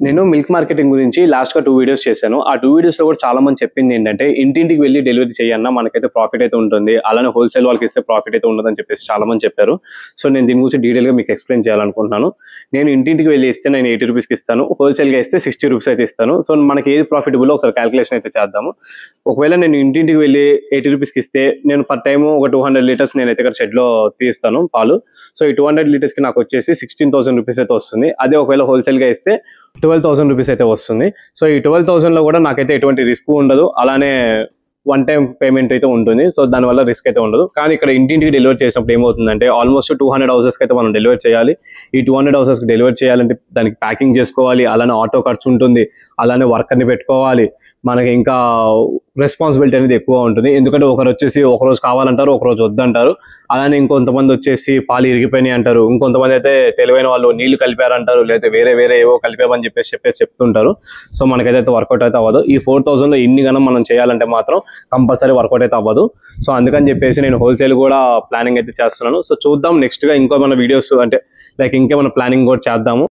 నేను milk marketing గురించి లాస్ట్‌గా 2 వీడియోస్ చేశాను. ఆ 2 వీడియోస్‌లో కూడా చాలా మంది చెప్పిందేంటంటే, ఇంటింటికి వెళ్లి డెలివరీ చెయ్యన్నా మనకైతే ప్రాఫిట్ అయితే ఉంటుంది. అలానే హోల్‌సేల్ వాళ్ళకిస్తే ప్రాఫిట్ అయితే ఉండదని చెప్పేసి చాలా మంది చెప్పారు. సో, నేను దీని గురించి డీటెయిల్‌గా మీకు ఎక్స్‌ప్లెయిన్ చేయాలనుకుంటున్నాను. నేను ఇంటింటికి వెళ్లి ఇస్తే నేను 80 రూపీస్‌కి ఇస్తాను. హోల్‌సేల్‌గా ఇస్తే 60 రూపీస్ అయితే ఇస్తాను. సో, మనకి ఏది ప్రాఫిటబులో ఒకసారి కాలిక్యులేషన్ అయితే చేద్దాము. ఒకవేళ నేను ఇంటింటికి వెళ్లి 80 రూపీస్‌కి ఇస్తే నేను పర్ టైము ఒక 200 లీటర్స్ నేనైతే ఇక్కడ షెడ్‌లో తీస్తాను పాలు. సో, ఈ 200 లీటర్స్‌కి నాకొచ్చేసి 16,000 రూపీస్ అయితే వస్తుంది. అదే ఒకవేళ హోల్‌సేల్‌గా ఇస్తే 12,000 రూపీస్ అయితే వస్తుంది. సో, ఈ 12,000లో కూడా నాకైతే ఎటువంటి రిస్క్ ఉండదు. అలానే వన్ టైమ్ పేమెంట్ అయితే ఉంటుంది. సో, దానివల్ల రిస్క్ అయితే ఉండదు. కానీ ఇక్కడ ఇంటింటికి డెలివరీ చేసినప్పుడు ఏమవుతుందంటే ఆల్మోస్ట్ 200 హౌసెస్‌కి అయితే మనం డెలివరీ చేయాలి. ఈ 200 హౌసెస్‌కి డెలివరీ చేయాలంటే దానికి ప్యాకింగ్ చేసుకోవాలి. అలానే ఆటో ఖర్చు ఉంటుంది. అలానే వర్కర్‌ని పెట్టుకోవాలి. మనకి ఇంకా రెస్పాన్సిబిలిటీ అనేది ఎక్కువ ఉంటుంది. ఎందుకంటే ఒకరొచ్చేసి ఒకరోజు కావాలంటారు, ఒకరోజు వద్దంటారు. అలానే ఇంకొంతమంది వచ్చేసి పాలు ఇరిగిపోయినాయి అంటారు. ఇంకొంతమంది అయితే తెలివైన వాళ్ళు నీళ్లు కలిపారంటారు. లేదా వేరే ఏవో కలిపామని చెప్పేసి చెప్తుంటారు. సో, మనకైతే వర్కౌట్ అయితే అవ్వదు. ఈ 4,000లో ఇన్ని గనం మనం చేయాలంటే మాత్రం కంపల్సరీ వర్కౌట్ అయితే అవ్వదు. సో, అందుకని చెప్పేసి నేను హోల్‌సేల్ కూడా ప్లానింగ్ అయితే చేస్తున్నాను. సో, చూద్దాం నెక్స్ట్‌గా ఇంకేమైనా వీడియోస్ అంటే లైక్ ఇంకేమైనా ప్లానింగ్ కూడా చేద్దాము.